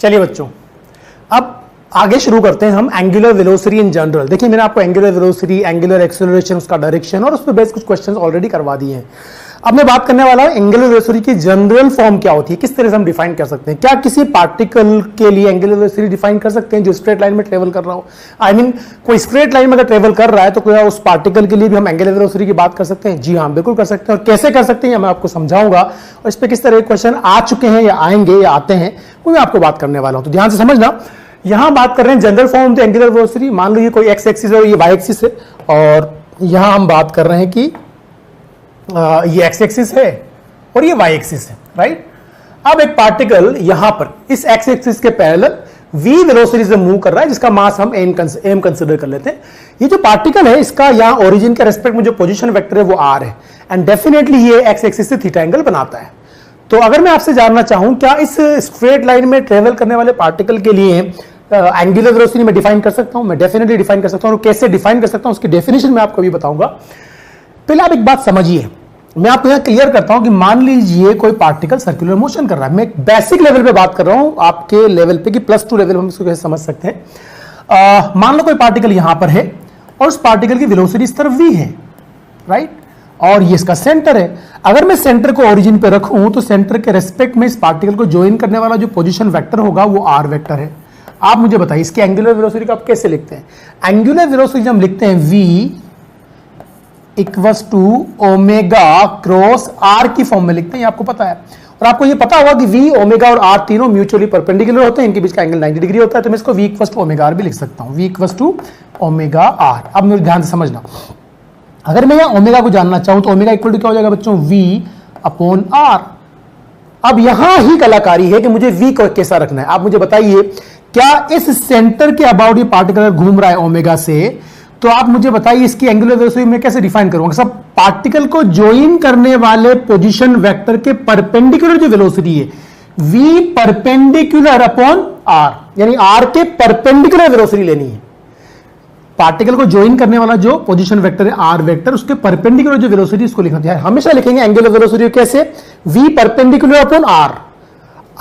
चलिए बच्चों, अब आगे शुरू करते हैं हम एंगुलर वेलोसिटी इन जनरल। देखिए मैंने आपको एंगुलर वेलोसिटी, एंगुलर एक्सेलरेशन, उसका डायरेक्शन और उस पर बेस्ड कुछ क्वेश्चंस ऑलरेडी करवा दिए हैं। अब मैं बात करने वाला हूं एंगुलर वेलोसिटी की जनरल फॉर्म क्या होती है, किस तरह से हम डिफाइन कर सकते हैं। क्या किसी पार्टिकल के लिए एंगुलर वेलोसिटी डिफाइन कर सकते हैं जो स्ट्रेट लाइन में ट्रेवल कर रहा हो? आई मीन कोई स्ट्रेट लाइन में अगर ट्रेवल कर रहा है तो क्या उस पार्टिकल के लिए भी हम एंगुलर वेलोसिटी की बात कर सकते हैं? जी हाँ, बिल्कुल कर सकते हैं। और कैसे कर सकते हैं मैं आपको समझाऊंगा, और इस पर किस तरह के क्वेश्चन आ चुके हैं या आएंगे या आते हैं वो मैं आपको बात करने वाला हूं। तो ध्यान से समझना, यहां बात कर रहे हैं general form of the angular velocity. मान लो ये कोई एक्स एक्सिस है और ये वाई एक्सिस है, और यहां हम बात कर रहे हैं कि ये एक्स एक्सिस है और ये वाई एक्सिस है, राइट। अब एक पार्टिकल यहां पर इस एक्स एक्सिस के पैरेलल v वेलोसिटी से मूव कर रहा है, जिसका मास हम m कंसीडर कर लेते हैं। ये जो पार्टिकल है इसका यहां ओरिजिन के रेस्पेक्ट में जो पोजीशन वेक्टर है वो r है, एंड डेफिनेटली ये एक्स एक्सिस से थीटा एंगल बनाता है। तो अगर मैं आपसे जानना चाहूं क्या इस स्ट्रेट लाइन में ट्रेवल करने वाले पार्टिकल के लिए एंगुलर वेलोसिटी में डिफाइन कर सकता हूं? मैं डेफिनेटली डिफाइन कर सकता हूं। कैसे डिफाइन कर सकता हूं उसकी डेफिनेशन मैं आपको अभी बताऊंगा। पहले आप एक बात समझिए, मैं आपको यहां क्लियर करता हूं कि मान लीजिए कोई पार्टिकल सर्कुलर मोशन कर रहा है। मैं एक बेसिक लेवल पे बात कर रहा हूं, आपके लेवल पे कि +2 लेवल हम इसको कैसे समझ सकते हैं। मान लो कोई पार्टिकल यहां पर है और उस पार्टिकल की वेलोसिटी इस तरफ v है, राइट, और ये इसका सेंटर है। अगर मैं सेंटर को ओरिजिन पे रखूं तो सेंटर के रेस्पेक्ट में इस पार्टिकल को ज्वाइन करने वाला जो पोजीशन वेक्टर होगा वो r वेक्टर है। आप मुझे बताइए इसकी एंगुलर वेलोसिटी को आप कैसे लिखते हैं? एंगुलर वेलोसिटी हम लिखते हैं v equals to omega cross r की फॉर्म में लिखते हैं, आपको पता है। और आपको ये पता होगा कि v, ओमेगा और r तीनों म्यूचुअली परपेंडिकुलर होते हैं, इनके बीच का एंगल 90 डिग्री होता है। तो मैं इसको v equals to omega r भी लिख सकता हूं, v equals to omega r। अब मेरे ध्यान से समझना, अगर मैं यहां ओमेगा को जानना चाहूं तो ओमेगा इक्वल टू क्या हो जाएगा बच्चों? v upon r। अब यहां ही कलाकारी है कि मुझे v को कैसा रखना है। आप मुझे बताइए, क्या इस सेंटर के अबाउट ये पार्टिकल घूम रहा है ओमेगा से, तो आप मुझे बताइए इसकी एंगुलर वेलोसिटी मैं कैसे डिफाइन करूंगा? सब पार्टिकल को ज्वाइन करने वाले पोजीशन वेक्टर के परपेंडिकुलर जो वेलोसिटी है v परपेंडिकुलर अपॉन r, यानी r के परपेंडिकुलर वेलोसिटी लेनी है। पार्टिकल को ज्वाइन करने वाला जो पोजीशन वेक्टर है r वेक्टर, उसके परपेंडिकुलर जो वेलोसिटी इसको लिखना है। हमेशा लिखेंगे एंगुलर वेलोसिटी कैसे? v perpendicular upon r।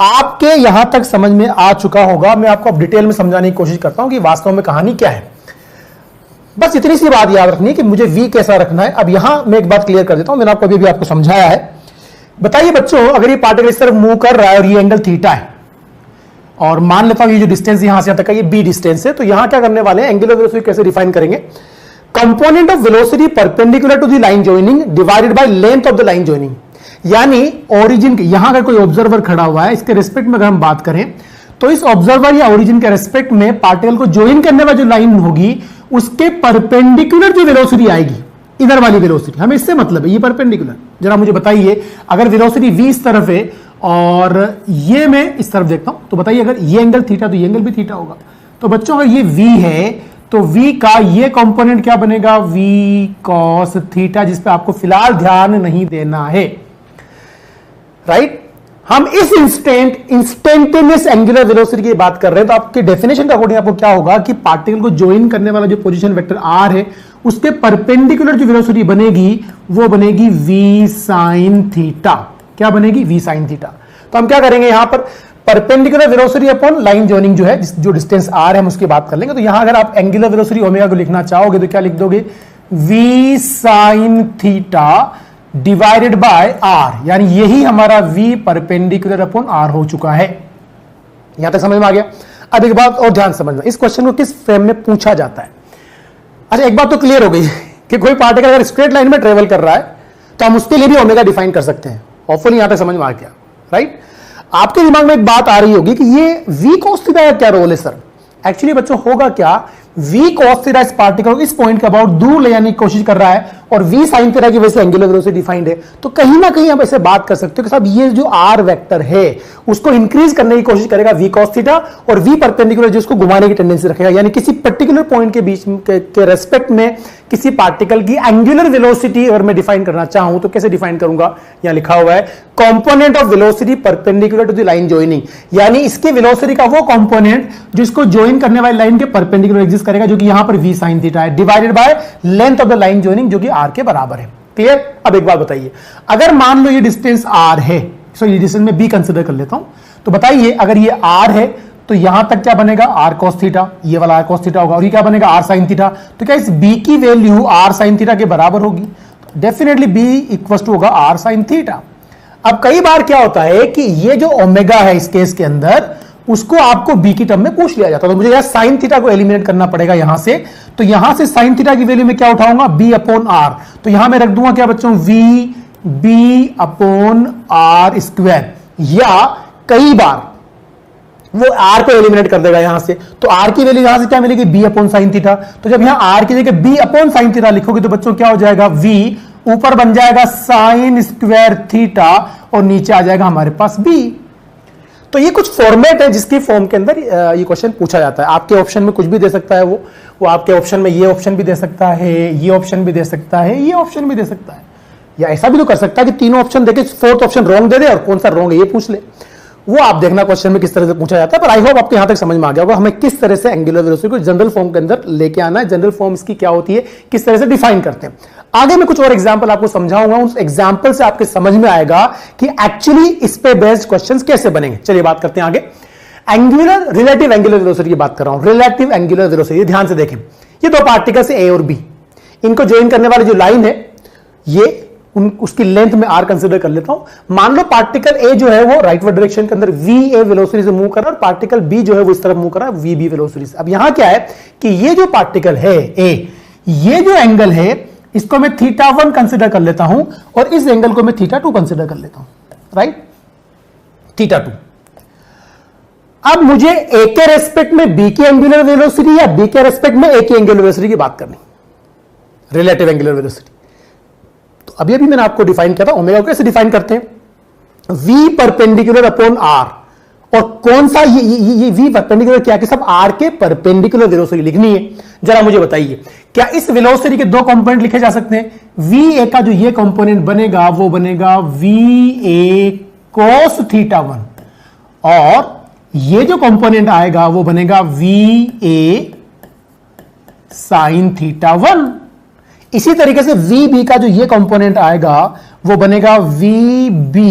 आपके यहां तक समझ में आ चुका होगा। मैं आपको अब डिटेल में समझाने की कोशिश करता हूं कि वास्तव में कहानी क्या है। बस इतनी सी बात याद रखनी है कि मुझे v कैसा रखना है। अब यहां मैं एक बात क्लियर कर देता हूं, मैंने आपको अभी भी आपको समझाया है। बताइए बच्चों, अगर ये पार्टिकल इस तरफ मूव कर रहा है और ये एंगल थीटा है, और मान लेता हूं ये जो डिस्टेंस यहां से यहां तक का ये b डिस्टेंस है, तो यहां क्या करने वाले हैं? एंगुलर वेलोसिटी कैसे डिफाइन करेंगे? Component of velocity perpendicular to the line joining divided by length of the line joining. यानी ओरिजिन के यहां अगर कोई ऑब्जर्वर खड़ा हुआ है, इसके रिस्पेक्ट में अगर हम बात करें तो इस ऑब्जर्वर या ओरिजिन के रेस्पेक्ट में पार्टिकल को ज्वाइन करने वाली जो लाइन होगी उसके परपेंडिकुलर जो वेलोसिटी आएगी, इधर वाली वेलोसिटी, हमें इससे मतलब है ये परपेंडिकुलर। जरा मुझे बताइए, अगर वेलोसिटी v इस तरफ है और ये मैं इस तरफ देखता हूं, तो बताइए अगर ये एंगल थीटा तो ये एंगल भी थीटा होगा। तो बच्चों अगर ये v है तो v का ये कंपोनेंट क्या बनेगा? v cos थीटा, जिस पे आपको फिलहाल ध्यान नहीं देना है, राइट। हम इस इंस्टेंटेनियस एंगुलर वेलोसिटी की बात कर रहे हैं, तो आपके डेफिनेशन के अकॉर्डिंग आपको क्या होगा कि पार्टिकल को ज्वाइन करने वाला जो पोजीशन वेक्टर r है उसके परपेंडिकुलर जो वेलोसिटी बनेगी वो बनेगी v sin थीटा। क्या बनेगी? v sin theta. तो हम क्या करेंगे यहां पर? Perpendicular velocity upon line joining जो है, जो डिस्टेंस r है हम उसकी बात कर लेंगे। तो यहां अगर आप एंगुलर वेलोसिटी ओमेगा को लिखना चाहोगे तो क्या लिख दोगे? v sin theta divided bye r, यानी यही हमारा v परपेंडिकुलर अपॉन r हो चुका है। यहां तक समझ में आ गया? अब एक बात और ध्यान समझना, इस क्वेश्चन को किस फ्रेम में पूछा जाता है। अच्छा, एक बात तो क्लियर हो गई कि कोई पार्टिकल अगर स्ट्रेट लाइन में ट्रेवल कर रहा है तो हम उसके लिए भी ओमेगा डिफाइन कर सकते हैं। होपफुली यहां तक समझ में आ गया, राइट। आपके दिमाग में एक बात आ रही होगी कि ये v cos थीटा का क्या रोल है सर? एक्चुअली बच्चों होगा क्या, v cos थीटा इस पार्टिकल को इस पॉइंट के अबाउट दूर ले जाने की कोशिश कर रहा है और v sin थीटा की वजह से एंगुलर वेलोसिटी डिफाइंड है। तो कहीं ना कहीं आप ऐसे बात कर सकते हो कि साहब ये जो r वेक्टर है उसको इंक्रीज करने की कोशिश करेगा v cos थीटा, और v परपेंडिकुलर जो उसको घुमाने की टेंडेंसी रखेगा। यानी किसी पर्टिकुलर पॉइंट के बीच के रेस्पेक्ट में किसी पार्टिकल की एंगुलर वेलोसिटी अगर मैं डिफाइन करना चाहूं तो कैसे डिफाइन करूंगा? यहां लिखा हुआ है component of velocity perpendicular to the line joining, यानी इसके वेलोसिटी का वो कंपोनेंट जिसको ज्वाइन करने वाली लाइन के परपेंडिकुलर एग्जिस्ट करेगा, जो कि यहां पर v sin थीटा है, divided by length of the line joining जो कि r के बराबर है। क्लियर? अब एक बात बताइए, अगर मान लो ये डिस्टेंस r है, सो ये डिस्टेंस में b कंसीडर कर लेता हूं, तो बताइए अगर ये r है तो यहां तक क्या बनेगा आर कॉस थीटा, ये वाला आर कॉस थीटा होगा, और ये क्या बनेगा आर साइन थीटा। तो क्या इस बी की वैल्यू आर साइन थीटा के बराबर होगी? डेफिनेटली बी इक्वल टू होगा आर साइन थीटा। अब कई बार क्या होता है कि ये जो ओमेगा है इस केस के अंदर, उसको आपको बी की टर्म में पूछ लिया जाता है, तो मुझे यहां साइन थीटा को एलिमिनेट करना पड़ेगा यहां से। तो यहां से साइन थीटा की वैल्यू में क्या उठाऊंगा? B upon R. तो यहां मैं रख दूंगा क्या बच्चों? V B upon R square, या कई बार वो आर को एलिमिनेट कर देगा यहां से, तो आर की वैल्यू यहां से क्या मिलेगी? B upon sine theta. तो जब यहां आर की जगह बी अपॉन साइन थीटा लिखोगे तो बच्चों क्या हो जाएगा? वी ऊपर बन जाएगा साइन स्क्वायर थीटा और नीचे आ जाएगा हमारे पास बी। तो ये कुछ फॉर्मेट है जिसकी फॉर्म के अंदर ये क्वेश्चन पूछा जाता है। आपके ऑप्शन में कुछ भी दे सकता है, वो आपके ऑप्शन में ये ऑप्शन भी दे सकता है, ये ऑप्शन भी दे सकता है, ये ऑप्शन भी दे सकता है, या ऐसा भी तो कर सकता है कि तीनों ऑप्शन देके फोर्थ ऑप्शन रॉन्ग दे दे और कौन सा रॉन्ग है ये पूछ ले। वो आप देखना क्वेश्चन में किस तरह से पूछा जाता है। पर आई होप आपको यहां तक समझ में आ गया होगा हमें किस तरह से एंगुलर वेलोसिटी को जनरल फॉर्म के अंदर लेके आना है, जनरल फॉर्म इसकी क्या होती है, किस तरह से डिफाइन करते हैं। आगे मैं कुछ और एग्जांपल आपको समझाऊंगा, उस एग्जांपल से आपके समझ में आएगा कि एक्चुअली इस पे बेस्ड क्वेश्चंस कैसे बनेंगे। चलिए बात करते हैं आगे। एंगुलर रिलेटिव एंगुलर वेलोसिटी की बात कर रहा हूं, रिलेटिव एंगुलर वेलोसिटी। ध्यान से देखें, ये दो पार्टिकल्स ए और बी, इनको ज्वाइन करने वाली जो लाइन है ये उसकी लेंथ में आर कंसीडर कर लेता हूं। मान लो पार्टिकल ए जो है वो राइटवर्ड डायरेक्शन के अंदर वी ए वेलोसिटी से मूव कर रहा है और पार्टिकल बी जो है वो इस तरफ मूव कर रहा है वी बी वेलोसिटी से। अब यहां क्या है कि ये जो पार्टिकल है ए, ये जो एंगल है इसको मैं थीटा 1 कंसीडर कर लेता हूं और इस एंगल को मैं थीटा 2 कंसीडर कर लेता हूं, राइट, थीटा 2। अब मुझे ए के रेस्पेक्ट में बी की एंगुलर वेलोसिटी या बी के रेस्पेक्ट में ए की एंगुलर वेलोसिटी की बात करनी, रिलेटिव एंगुलर वेलोसिटी। तो अभी मैंने आपको डिफाइन किया था ओमेगा को कैसे डिफाइन करते हैं, v परपेंडिकुलर अपॉन r, और कौन सा ये v परपेंडिकुलर क्या कि सब r के परपेंडिकुलर वेलोसिटी लिखनी है। जरा मुझे बताइए क्या इस वेलोसिटी के दो कंपोनेंट लिखे जा सकते हैं? va का जो ये कंपोनेंट बनेगा वो बनेगा va cos थीटा 1 और ये जो कंपोनेंट आएगा वो बनेगा va sin थीटा 1। इसी तरीके से VB का जो ये कंपोनेंट आएगा वो बनेगा VB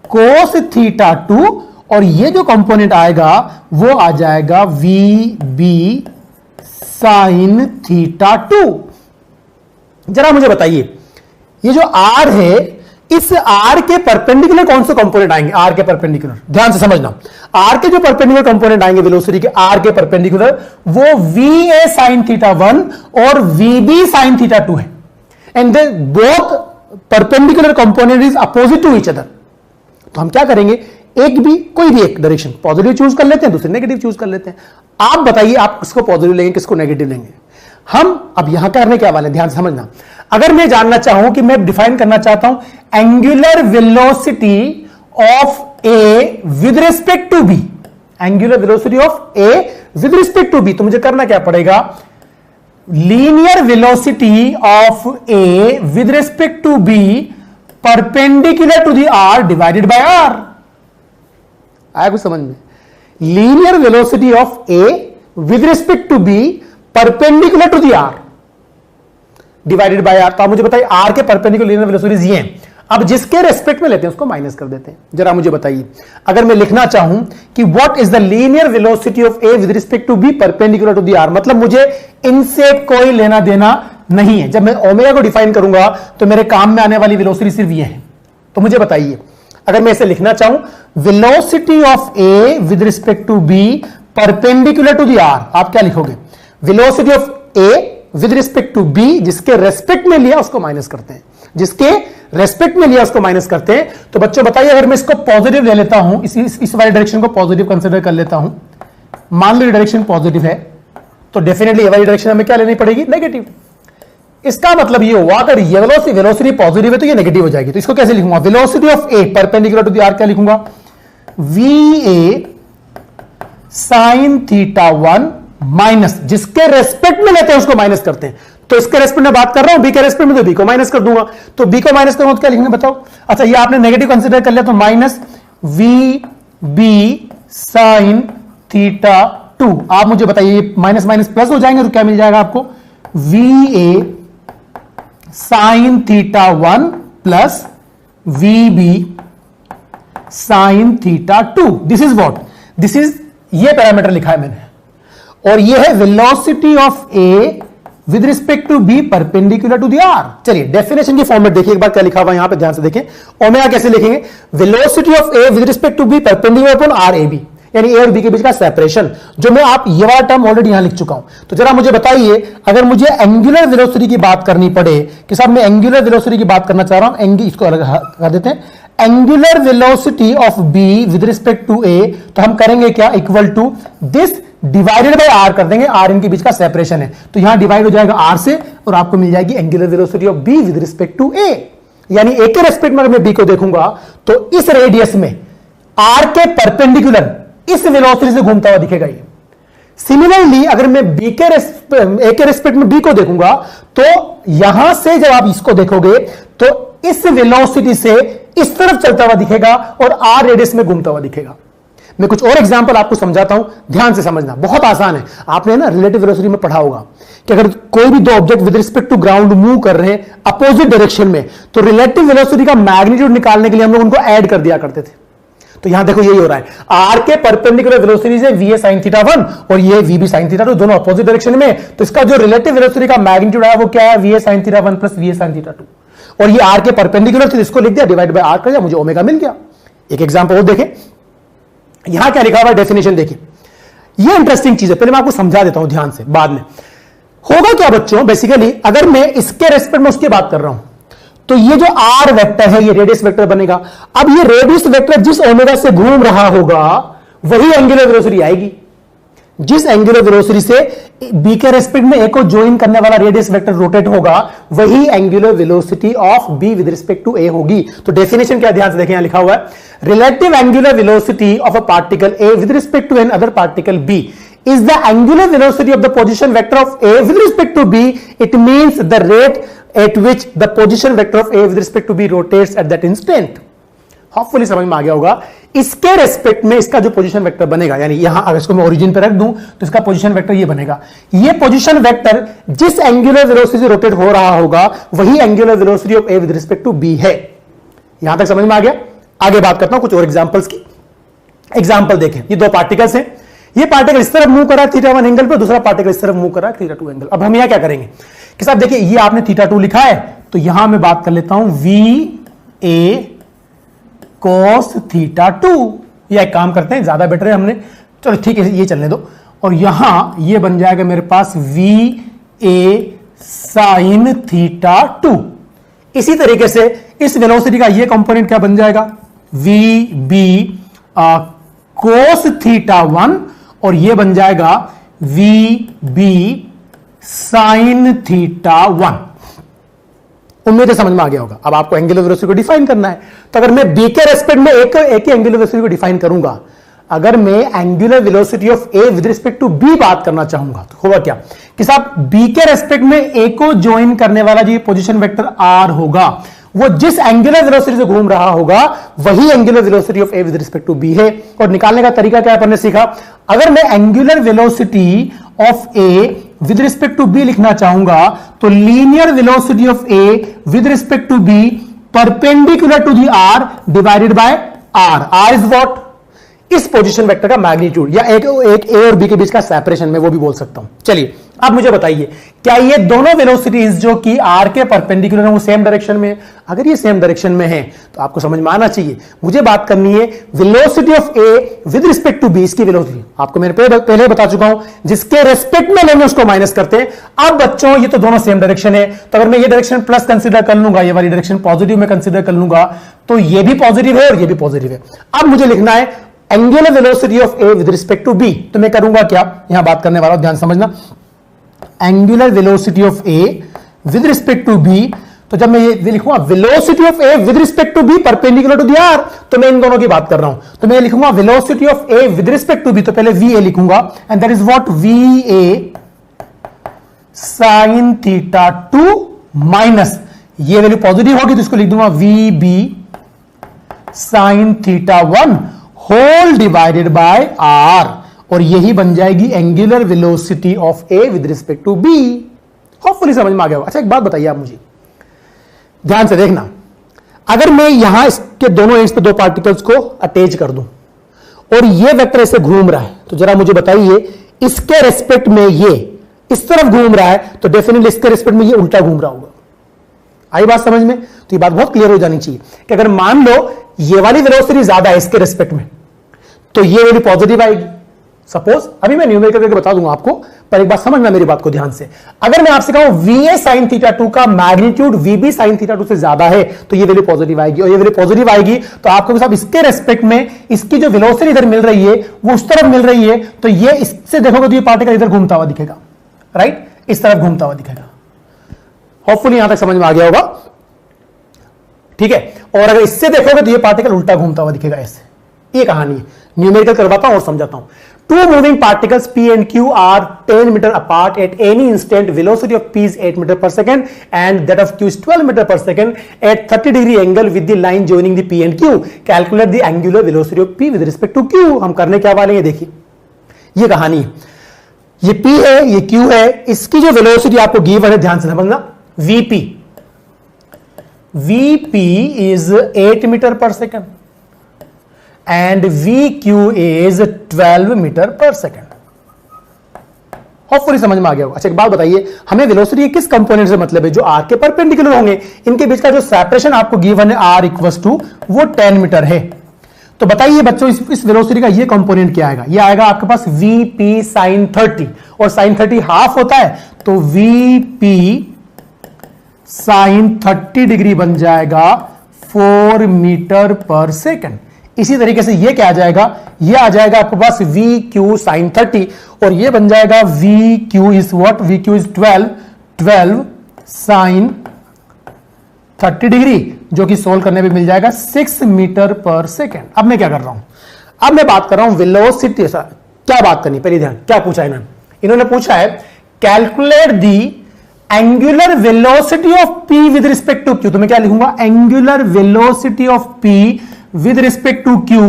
cos थीटा 2 और ये जो कंपोनेंट आएगा वो आ जाएगा VB sin थीटा 2। जरा मुझे बताइए ये जो R है इस R के परपेंडिकुलर कौन से कंपोनेंट आएंगे? R के परपेंडिकुलर, ध्यान से समझना, R के जो परपेंडिकुलर कंपोनेंट आएंगे वेलोसिटी के R के परपेंडिकुलर वो VA sin थीटा 1 और VB sin थीटा 2 है, and they both perpendicular component is opposite to each other. तो हम क्या करेंगे, एक भी कोई भी एक डायरेक्शन पॉजिटिव चूज कर लेते हैं, दूसरे नेगेटिव चूज कर लेते हैं। आप बताइए आप किसको पॉजिटिव लेंगे किसको नेगेटिव लेंगे? हम अब यहां करने क्या वाले, ध्यान से समझना। अगर मैं जानना चाहूं कि मैं डिफाइन करना चाहता हूं angular velocity of A with respect to B, angular velocity of A with respect to B, तो मुझे करना क्या पड़ेगा? Linear velocity of A with respect to B perpendicular to the R divided by R. आया कुछ समझ में? Linear velocity of A with respect to B perpendicular to the R divided by R. तो आप मुझे बताइए आर के perpendicular linear velocities ये हैं। अब जिसके रेस्पेक्ट में लेते हैं उसको माइनस कर देते हैं। जरा मुझे बताइए अगर मैं लिखना चाहूं कि what is the linear velocity of A with respect to B perpendicular to the R, मतलब मुझे इनसे कोई लेना देना नहीं है। जब मैं ओमेगा को डिफाइन करूंगा तो मेरे काम में आने वाली वेलोसिटी सिर्फ ये है। तो मुझे बताइए अगर मैं इसे लिखना चाहूं velocity of A with respect to B perpendicular to the R, आप क्या लिखोगे? Velocity of A with respect to B, जिसके रेस्पेक्ट में लिया उसको माइनस करते हैं, जिसके रेस्पेक्ट में लिया उसको माइनस करते हैं। तो बच्चों बताइए अगर मैं इसको पॉजिटिव ले लेता हूं, इस वाली डायरेक्शन को पॉजिटिव कंसीडर कर लेता हूं, मान लो डायरेक्शन पॉजिटिव है तो डेफिनेटली ये वाली डायरेक्शन हमें क्या लेनी पड़ेगी? नेगेटिव। इसका मतलब ये हुआ अगर ये वेलोसिटी पॉजिटिव है तो ये नेगेटिव हो जाएगी। तो इसको कैसे लिखूंगा? Velocity of A perpendicular to the R क्या लिखूंगा? VA sin थीटा 1 माइनस, जिसके रेस्पेक्ट में लेते हैं उसको माइनस करते हैं। तो इसके रेस्पेक्ट में बात कर रहा हूं, बी के रेस्पेक्ट में तो बी को माइनस कर दूंगा। तो बी को माइनस करूंगा तो क्या लिखेंगे बताओ? अच्छा ये आपने नेगेटिव कंसीडर कर लिया तो माइनस VB sin थीटा 2। आप मुझे बताइए माइनस माइनस प्लस हो जाएंगे तो क्या मिल जाएगा आपको? VA sin theta 1 plus VB sin theta 2। This is what? This is ये पैरामीटर लिखा है मैंने, और ये है velocity of A with respect to B perpendicular to the R. चलिए डेफिनेशन की फॉर्मेट देखिए एक बार क्या लिखा हुआ है यहां पे, ध्यान से देखें। ओमेगा कैसे लिखेंगे? Velocity of A with respect to B perpendicular upon R A B, यानी ए और बी के बीच का सेपरेशन, जो मैं आप ये वाला टर्म ऑलरेडी यहां लिख चुका हूं। तो जरा मुझे बताइए, अगर मुझे एंगुलर वेलोसिटी की बात करनी पड़े कि साहब मैं एंगुलर वेलोसिटी की बात करना चाह रहा हूं, इसको अलग कर देते हैं, angular velocity of B with respect to A, तो हम करेंगे क्या? Equal to this divided by R कर देंगे, आर इनके बीच का सेपरेशन है, तो यहां डिवाइड हो जाएगा आर से और आपको मिल जाएगी angular velocity of B with respect to A. यानी ए के रेस्पेक्ट में अगर मैं बी को देखूंगा तो इस रेडियस में आर के परपेंडिकुलर इस वेलोसिटी से घूमता हुआ दिखेगा ये। सिमिलरली अगर मैं ए के रेस्पेक्ट में बी को देखूंगा तो यहां से जब आप इसको देखोगे तो इस वेलोसिटी से इस तरफ चलता हुआ दिखेगा और आर रेडियस में घूमता हुआ दिखेगा। मैं कुछ और एग्जांपल आपको समझाता हूं, ध्यान से समझना, बहुत आसान है। आपने ना रिलेटिव वेलोसिटी में पढ़ा होगा कि अगर कोई भी दो object with respect to ground move कर रहे हैं अपोजिट डायरेक्शन में, तो रिलेटिव वेलोसिटी का मैग्नीट्यूड निकालने के लिए हम लोग उनको ऐड कर दिया करते थे। तो यहां देखो यही हो रहा है, आर के परपेंडिकुलर वेलोसिटी से वी ए साइन थीटा 1 और ये वी बी साइन थीटा 2, दोनों अपोजिट डायरेक्शन में, तो इसका जो रिलेटिव वेलोसिटी का मैग्नीट्यूड है वो क्या है? We A sine theta 1 plus we A sine theta 2, और ये आर के परपेंडिकुलर थी, इसको लिख दिया डिवाइड बाय आर कर दिया, मुझे ओमेगा मिल गया। एक एग्जांपल और देखें, यहां क्या लिखा हुआ है डेफिनेशन देखिए, ये इंटरेस्टिंग चीज है, पहले मैं आपको समझा देता हूं ध्यान से, बाद में होगा क्या बच्चों। बेसिकली अगर मैं इसके रेस्पेक्ट में उसकी बात कर रहा हूं तो ये जो आर वेक्टर है ये रेडियस वेक्टर बनेगा। अब ये रेडियस वेक्टर जिस ओमेगा से घूम रहा होगा वही एंगुलर वेलोसिटी आएगी। जिस एंगुलर वेलोसिटी से बी के रेस्पेक्ट में ए को ज्वाइन करने वाला रेडियस वेक्टर रोटेट होगा वही angular velocity of B with respect to A होगी। तो डेफिनेशन क्या, ध्यान से देखें, यहां लिखा हुआ है, relative angular velocity of a particle A with respect to another particle B is the angular velocity of the position vector of A with respect to B. It means the rate at which the position vector of A with respect to B rotates at that instant. Hopefully समझ में आ गया होगा। इसके respect में इसका जो position vector बनेगा, यानी यहां अगर इसको मैं ओरिजिन पे रख दूं तो इसका पोजीशन वेक्टर ये बनेगा। ये पोजीशन वेक्टर जिस एंगुलर वेलोसिटी से रोटेट हो रहा होगा वही angular velocity of A with respect to B है। यहां तक समझ में आ गया? आगे बात करता हूं कुछ और एग्जांपल्स की। एग्जांपल देखें, ये दो पार्टिकल्स हैं, ये पार्टिकल इस तरफ मूव कर रहा है थीटा 1 एंगल पे, दूसरा पार्टिकल इस तरफ मूव कर रहा है थीटा 2 एंगल। अब हम यहां क्या करेंगे कि साहब देखिए ये आपने थीटा 2 लिखा है, तो यहां मैं बात कर लेता हूं वी ए कॉस थीटा 2। ये एक काम करते हैं, ज्यादा बेटर है, हमने चलो ठीक है ये चलने दो, और यहां ये बन जाएगा मेरे पास वी ए साइन थीटा 2। इसी तरीके से इस वेलोसिटी का ये कंपोनेंट क्या बन जाएगा? वी बी कोस थीटा 1 और ये बन जाएगा वी बी साइन थीटा 1। उम्मीद है समझ में आ गया होगा। अब आपको एंगुलर वेलोसिटी को डिफाइन करना है, तो अगर मैं बी के रेस्पेक्ट में एक ही एंगुलर वेलोसिटी को डिफाइन करूंगा, अगर मैं angular velocity of A with respect to B बात करना चाहूंगा तो होगा क्या कि साहब बी के रेस्पेक्ट में ए को ज्वाइन करने वाला जो पोजीशन वेक्टर आर होगा वो जिस एंगुलर वेलोसिटी से घूम रहा होगा वही angular velocity of A with respect to B है। और निकालने का तरीका क्या अपन ने सीखा, अगर मैं angular velocity of A with respect to B लिखना चाहूंगा तो linear velocity of A with respect to B perpendicular to the R divided by R. R is what? इस पोजीशन वेक्टर का मैग्नीट्यूड, या एक ए और बी के बीच का सेपरेशन में वो भी बोल सकता हूं। चलिए अब मुझे बताइए, क्या ये दोनों वेलोसिटीज जो कि आर के परपेंडिकुलर है वो सेम डायरेक्शन में? अगर ये सेम डायरेक्शन में है तो आपको समझ में आना चाहिए। मुझे बात करनी है velocity of A with respect to B, इसकी वेलोसिटी आपको मैंने पहले बता चुका हूं, जिसके रेस्पेक्ट में लेंगे उसको माइनस करते हैं। अब बच्चों ये तो दोनों सेम डायरेक्शन है, तो अगर मैं ये डायरेक्शन प्लस कंसीडर कर लूंगा, ये वाली डायरेक्शन पॉजिटिव में कंसीडर कर लूंगा, तो ये भी पॉजिटिव है और ये भी पॉजिटिव है। अब मुझे लिखना है angular velocity of A with respect to B, तो मैं करूंगा क्या, यहां बात करने वाला हूं, ध्यान समझना। Angular velocity of A with respect to B, तो जब मैं ये लिखूंगा velocity of A with respect to B perpendicular to the R, तो मैं इन दोनों की बात कर रहा हूं, तो मैं लिखूंगा velocity of A with respect to B, तो पहले वी ए लिखूंगा and that is what V A sine theta 2 minus ये वैल्यू पॉजिटिव होगी तो इसको लिख दूंगा V B sine theta 1 whole divided by R, और यही बन जाएगी angular velocity of A with respect to B. Hopefully समझ में आ गया होगा। अच्छा एक बात बताइए आप मुझे, ध्यान से देखना, अगर मैं यहां इसके दोनों एंड्स पे दो पार्टिकल्स को अटैच कर दूं और ये वेक्टर ऐसे घूम रहा है, तो जरा मुझे बताइए इसके रेस्पेक्ट में ये इस तरफ घूम रहा है, तो डेफिनेटली इसके रेस्पेक्ट में ये उल्टा घूम रहा होगा। आई बात समझ में? तो ये बात बहुत क्लियर हो जानी चाहिए कि अगर मान लो ये वाली वेलोसिटी ज्यादा है इसके रेस्पेक्ट में, तो ये वाली पॉजिटिव आएगी। सपोज अभी मैं न्यूमेरिकल करके बता दूंगा आपको, पर एक बात समझना मेरी बात को ध्यान से। अगर मैं आपसे कहूं VA sin θ2 का मैग्नीट्यूड VB sin θ2 से ज्यादा है, तो ये वैल्यू पॉजिटिव आएगी, और ये वैल्यू पॉजिटिव आएगी तो आपको साहब इसके रेस्पेक्ट में इसकी जो वेलोसिटी इधर मिल रही है वो उस तरफ मिल रही है, तो ये इससे देखोगे तो ये पार्टिकल इधर घूमता हुआ दिखेगा, राइट, इस तरफ घूमता हुआ दिखेगा। होपफुली यहां तक समझ में आ गया होगा, ठीक है। और अगर इससे देखोगे तो ये पार्टिकल उल्टा घूमता हुआ दिखेगा ऐसे। ये कहानी है, न्यूमेरिकल करवाता हूं और समझाता हूं। Two moving particles P and Q are 10 meter apart at any instant. Velocity of P is 8 meter per second and that of Q is 12 meter per second at 30 degree angle with the line joining the P and Q. Calculate the angular velocity of P with respect to Q. हम करने क्या वाले हैं देखिए, ये कहानी है। ये P है, ये Q है, इसकी जो वेलोसिटी आपको गिवन है, ध्यान से समझना, VP is 8 meter per second and VQ is 12 metre पर सेकेंड। होपफुली समझ में आ गया होगा। अच्छा एक बात बताइए, हमें वेलोसिटी किस कंपोनेंट से मतलब है? जो आर के परपेंडिकुलर होंगे, इनके बीच का जो सेपरेशन आपको गिवन है आर इक्वल्स टू वो 10 मीटर है। तो बताइए बच्चों इस वेलोसिटी का ये कंपोनेंट क्या आएगा? ये आएगा आपके पास VP sin 30, और sin 30 हाफ होता है, तो VP sin 30 डिग्री बन जाएगा 4 मीटर पर सेकेंड। इसी तरीके से ये क्या आ जाएगा? ये आ जाएगा आपके पास VQ sin 30, और ये बन जाएगा VQ is what? VQ is 12 sin 30 degree, जो कि सोल्व करने पे मिल जाएगा 6 मीटर पर सेकेंड। अब मैं क्या कर रहा हूं? अब मैं बात कर रहा हूं वेलोसिटी। क्या बात करनी, पहले ध्यान, क्या पूछा इन्होंने पूछा है calculate the angular velocity of P with respect to Q। तो मैं क्या लिखूंगा? Angular velocity of P with respect to Q,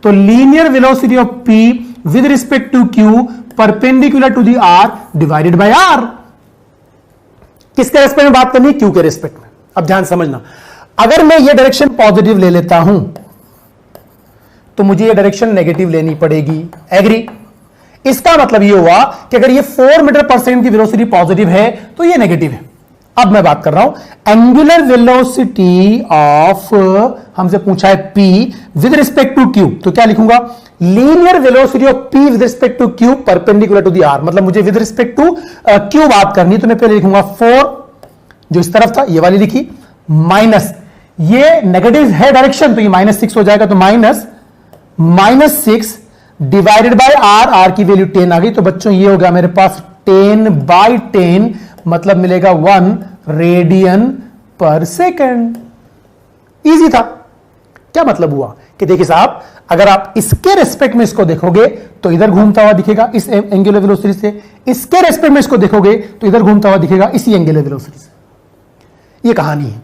तो linear velocity of P with respect to Q perpendicular to the R divided by R। किसके respect में बात करनी है? Q के रेस्पेक्ट में। अब ध्यान समझना, अगर मैं ये डायरेक्शन पॉजिटिव ले लेता हूं तो मुझे ये डायरेक्शन नेगेटिव लेनी पड़ेगी। एग्री? इसका मतलब ये हुआ कि अगर ये 4 मीटर पर सेकेंड की वेलोसिटी पॉजिटिव है तो ये नेगेटिव है। अब मैं बात कर रहा हूं एंगुलर वेलोसिटी ऑफ, हमसे पूछा है P with respect to Q, तो क्या लिखूंगा? Linear velocity of P with respect to Q perpendicular to the R। मतलब मुझे विद रिस्पेक्ट टू Q बात करनी, तो मैं पहले लिखूंगा 4 जो इस तरफ था, ये वाली लिखी, माइनस ये नेगेटिव है डायरेक्शन, तो ये -6 हो जाएगा, तो -6 डिवाइडेड बाय R की वैल्यू 10 आ गई। तो बच्चों ये हो गया मेरे पास 10/10, मतलब मिलेगा 1 रेडियन पर सेकेंड। इजी था। क्या मतलब हुआ कि देखिए साहब, अगर आप इसके रेस्पेक्ट में इसको देखोगे तो इधर घूमता हुआ दिखेगा इस एंगुलर वेलोसिटी से, इसके रेस्पेक्ट में इसको देखोगे तो इधर घूमता हुआ दिखेगा इसी एंगुलर वेलोसिटी से। ये कहानी है,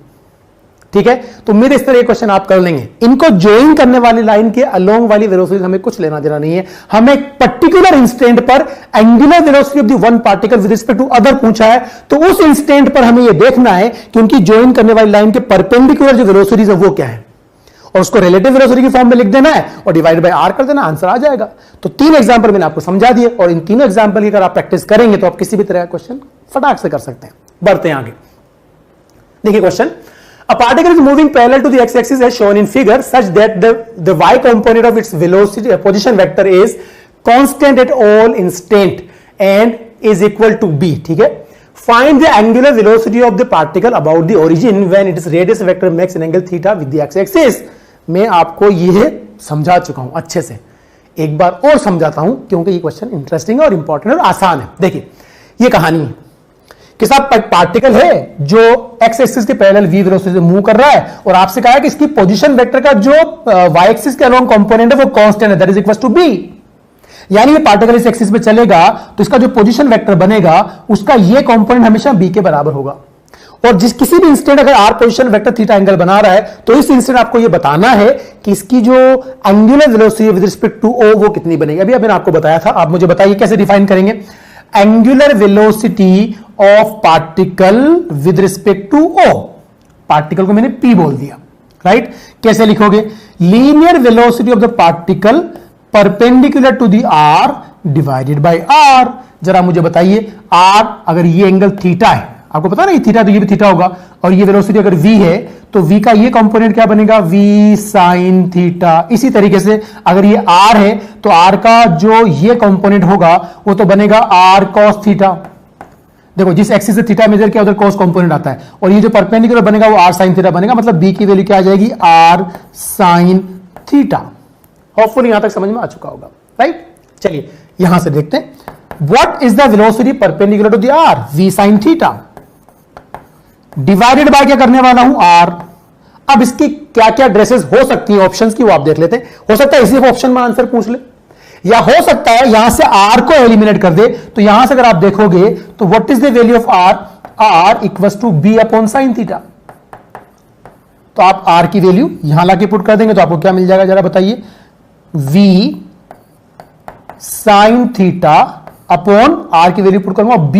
ठीक है। तो मेरे इस तरह के क्वेश्चन आप कर लेंगे। इनको ज्वाइन करने वाली लाइन के अलोंग वाली वेलोसिटी हमें कुछ लेना देना नहीं है। हमें पर्टिकुलर इंस्टेंट पर angular velocity of the one particle with respect to other पूछा है, तो उस इंस्टेंट पर हमें यह देखना है कि उनकी ज्वाइन करने वाली लाइन के परपेंडिकुलर जो वेलोसिटीज है वो क्या है, और उसको रिलेटिव वेलोसिटी की फॉर्म में लिख देना है और डिवाइड बाय आर कर देना, आंसर आ जाएगा। तो 3 एग्जांपल मैंने आपको समझा दिए, और इन तीनों एग्जांपल की अगर आप प्रैक्टिस करेंगे तो आप किसी भी तरह का क्वेश्चन फटाक से कर सकते हैं। बढ़ते हैं आगे, देखिए question. A particle is moving parallel to the x-axis as shown in figure such that the y component of its velocity position vector is constant at all instant and is equal to b, ठीक है। Find the angular velocity of the particle about the origin when its radius vector makes an angle theta with the x-axis। मैं आपको ये समझा चुका हूं अच्छे से, एक बार और समझाता हूं क्योंकि ये क्वेश्चन इंटरेस्टिंग और इंपॉर्टेंट और आसान है। देखिए ये कहानी है कि साहब पार्टिकल है जो एक्स एक्सिस के पैरेलल v वेलोसिटी से मूव कर रहा है, और आपसे कहा है कि इसकी पोजीशन वेक्टर का जो y एक्सिस के अलोंग कंपोनेंट है वो कांस्टेंट है, that is equal to b। यानी ये पार्टिकल इस एक्सिस पे चलेगा तो इसका जो पोजीशन वेक्टर बनेगा उसका ये कंपोनेंट हमेशा b के बराबर होगा। और जिस किसी भी इंस्टेंट अगर r position vector theta angle बना रहा है तो इस इंस्टेंट आपको ये बताना है कि इसकी जो angular velocity with respect to o वो कितनी बनेगी। अभी मैंने आपको बताया था, आप मुझे बताइए कैसे डिफाइन करेंगे angular velocity of particle with respect to O. Particle को मैंने p बोल दिया, राइट। कैसे लिखोगे? Linear velocity of the particle perpendicular to the R divided by R. जरा मुझे बताइए, आर अगर ये एंगल थीटा है, आपको पता ना ये थीटा, तो ये भी थीटा होगा, और ये वेलोसिटी अगर v है तो v का ये कंपोनेंट क्या बनेगा, v sin थीटा। इसी तरीके से अगर ये r है तो r का जो ये कंपोनेंट होगा वो तो बनेगा r cos थीटा। देखो जिस एक्सिस से थीटा मेजर किया उधर cos कंपोनेंट आता है, और ये जो परपेंडिकुलर बनेगा वो r sin थीटा बनेगा, मतलब b की वैल्यू क्या आ जाएगी, r sin थीटा। होपफुली यहां तक समझ में आ चुका होगा, राइट। चलिए यहां से देखते हैं, what is the velocity perpendicular to the r, v sin theta divided by क्या करने वाला हूं, r। अब इसकी क्या क्या ड्रेसेस हो सकती हैं ऑप्शंस की, वो आप देख लेते हैं। हो सकता है इसी ऑप्शन में आंसर पूछ ले, या हो सकता है यहां से r को एलिमिनेट कर दे। तो यहां से अगर आप देखोगे तो what is the value of r, r equals to b upon sin theta. तो आप r की वैल्यू यहां लाके पुट कर देंगे तो आपको क्या मिल जाएगा, जरा बताइए, v sin theta upon r की वैल्यू पुट करूंगा b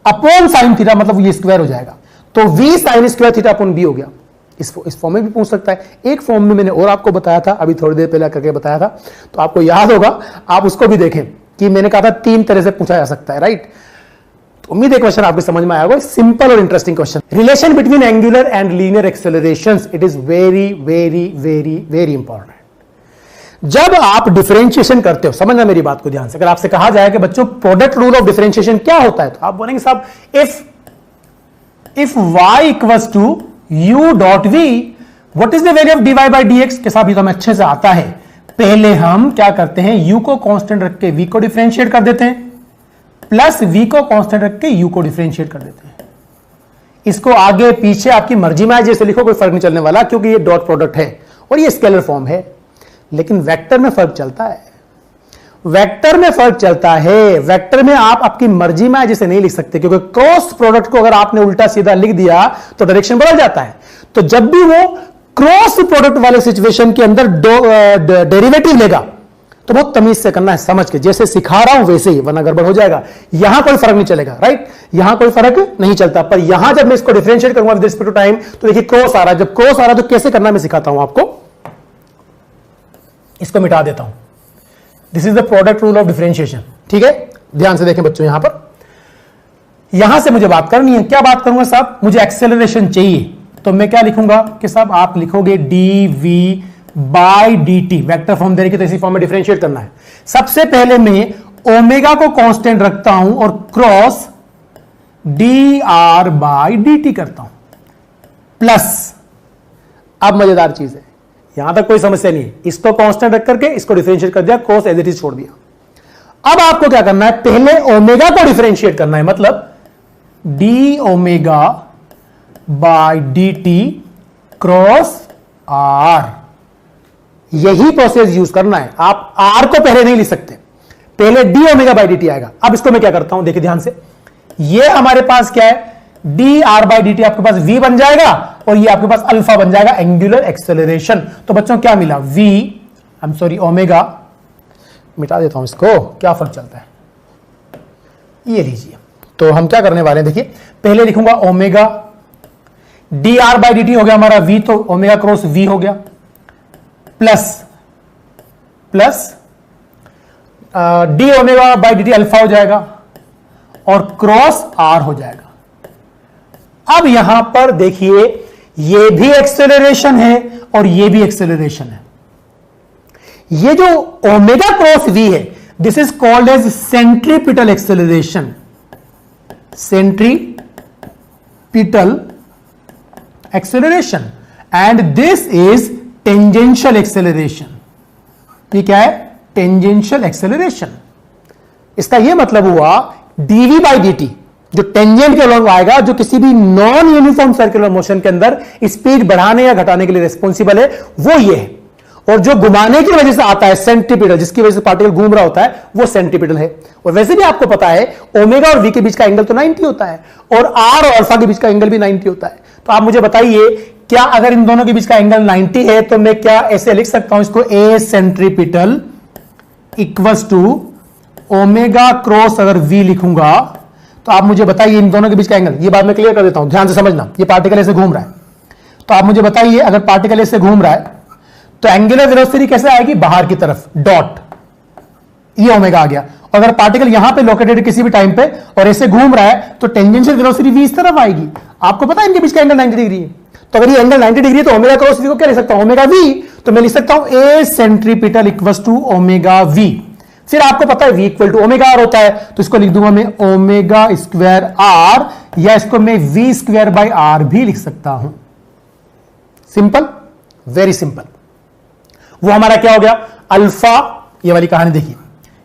अपॉन sin थीटा, मतलब ये स्क्वायर हो जाएगा। तो v sin square theta upon b हो गया। इस फॉर्म में भी पूछ सकता है। एक फॉर्म में मैंने और आपको बताया था, अभी थोड़ी देर पहले करके बताया था, तो आपको याद होगा, आप उसको भी देखें कि मैंने कहा था 3 तरह से पूछा जा सकता है, राइट। तो उम्मीद है क्वेश्चन आपको समझ में आया होगा। सिंपल और interesting question. Relation between angular and linear accelerations, it is very very very very important. जब आप डिफरेंशिएशन करते हो, समझना मेरी बात को ध्यान से, अगर आपसे कहा जाए कि बच्चों प्रोडक्ट रूल ऑफ डिफरेंशिएशन क्या होता है, तो आप बोलेंगे साहब if y equals to u dot v, what is the value of dy by dx के साथ, ये तो हमें अच्छे से आता है। पहले हम क्या करते हैं, u को कांस्टेंट रख के v को डिफरेंशिएट कर देते हैं, प्लस v को कांस्टेंट रख के u को डिफरेंशिएट कर देते हैं। इसको आगे पीछे आपकी मर्जी में जैसे लिखो, कोई फर्क नहीं चलने वाला, क्योंकि ये डॉट प्रोडक्ट है और ये स्केलर फॉर्म है। लेकिन वेक्टर में फर्क चलता है, वेक्टर में फर्क चलता है। वेक्टर में आप आपकी मर्जी में जैसे नहीं लिख सकते, क्योंकि क्रॉस प्रोडक्ट को अगर आपने उल्टा सीधा लिख दिया तो डायरेक्शन बदल जाता है। तो जब भी वो क्रॉस प्रोडक्ट वाले सिचुएशन के अंदर डेरिवेटिव लेगा तो बहुत तमीज से करना है, समझ के, जैसे सिखा रहा हूं वैसे ही, वरना गड़बड़ हो जाएगा। यहां कोई फर्क नहीं चलेगा, राइट, यहां कोई फर्क नहीं चलता। पर यहां जब मैं इसको डिफरेंशिएट करूंगा विद रिस्पेक्ट टू टाइम, तो देखिए क्रॉस आ रहा है। जब क्रॉस आ रहा है तो कैसे करना मैं सिखाता हूं आपको। इसको मिटा देता हूं, this is the product rule of differentiation, ठीक है। ध्यान से देखें बच्चों, यहां से मुझे बात करनी है। क्या बात करूंगा साहब, मुझे एक्सेलरेशन चाहिए, तो मैं क्या लिखूंगा कि साहब आप लिखोगे dv by dt, vector form देने की, तो इसी फॉर्म में डिफरेंशिएट करना है। सबसे पहले मैं ओमेगा को कांस्टेंट रखता हूं और क्रॉस dr बाई dt करता हूं, प्लस, अब मजेदार चीज है, यहां तक कोई समस्या नहीं है, इसको कांस्टेंट रख करके इसको डिफरेंशिएट कर दिया, cos एज इट इज छोड़ दिया। अब आपको क्या करना है, पहले ओमेगा को डिफरेंशिएट करना है, मतलब D omega by D T cross R, यही प्रोसेस यूज करना है। आप आर को पहले नहीं लिख सकते, पहले D omega by D T आएगा। अब इसको मैं क्या करता हूं, देखिए ध्यान से, ये हमारे पास क्या है, D R by D T आपके पास v बन जाएगा और ये आपके पास अल्फा बन जाएगा, एंगुलर एक्सेलरेशन। तो बच्चों क्या मिला, ओमेगा, मिटा देता हूं इसको, क्या फर्क चलता है, ये लीजिए। तो हम क्या करने वाले हैं, देखिए पहले लिखूंगा omega, D R by D T हो गया हमारा v, तो ओमेगा क्रॉस v हो गया, plus D omega by D T alpha हो जाएगा और क्रॉस r हो जाएगा। अब यहां पर देखिए, ये भी एक्सेलरेशन है और ये भी एक्सेलरेशन है। ये जो ओमेगा क्रॉस v है, this is called as centripetal acceleration, centripetal acceleration, and this is tangential acceleration. ये क्या है, टेंजेंशियल एक्सेलरेशन। इसका यह मतलब हुआ dv बाई dt जो टेंजेंट के अलॉन्ग आएगा, जो किसी भी नॉन यूनिफॉर्म सर्कुलर मोशन के अंदर स्पीड बढ़ाने या घटाने के लिए रिस्पॉन्सिबल है, वो ये है। और जो घुमाने की वजह से आता है सेंट्रीपिटल, जिसकी वजह से पार्टिकल घूम रहा होता है, वो सेंट्रीपिटल है। और वैसे भी आपको पता है ओमेगा और v के बीच का एंगल तो 90 होता है, और r और अल्फा के बीच का एंगल भी 90 होता है। तो आप मुझे बताइए, क्या अगर इन दोनों के बीच का एंगल 90 है तो मैं क्या ऐसे लिख सकता हूं इसको, A centripetal equals to omega cross, अगर v लिखूंगा तो आप मुझे बताइए इन दोनों के बीच का एंगल, ये बात मैं क्लियर कर देता हूं, ध्यान से समझना। ये पार्टिकल ऐसे घूम रहा है, तो आप मुझे बताइए अगर पार्टिकल ऐसे घूम रहा है तो एंगुलर वेलोसिटी कैसे आएगी, बाहर की तरफ, डॉट, ये ओमेगा आ गया। और अगर पार्टिकल यहां पे लोकेटेड किसी भी टाइम पे और ऐसे घूम रहा है तो टेंजेंशियल वेलोसिटी v इस तरफ आएगी। आपको पता है इनके बीच का एंगल 90 डिग्री है, तो अगर ये एंगल 90 डिग्री है तो ओमेगा क्रॉस v को क्या लिख सकता हूं, ओमेगा v। तो मैं लिख सकता हूं a centripetal equals to omega v। फिर आपको पता है v equal to omega r होता है, तो इसको लिख दूंगा मैं ओमेगा स्क्वायर r, या इसको मैं v स्क्वायर बाय r भी लिख सकता हूं। Simple, very simple. वो हमारा क्या हो गया, अल्फा। ये वाली कहानी देखिए,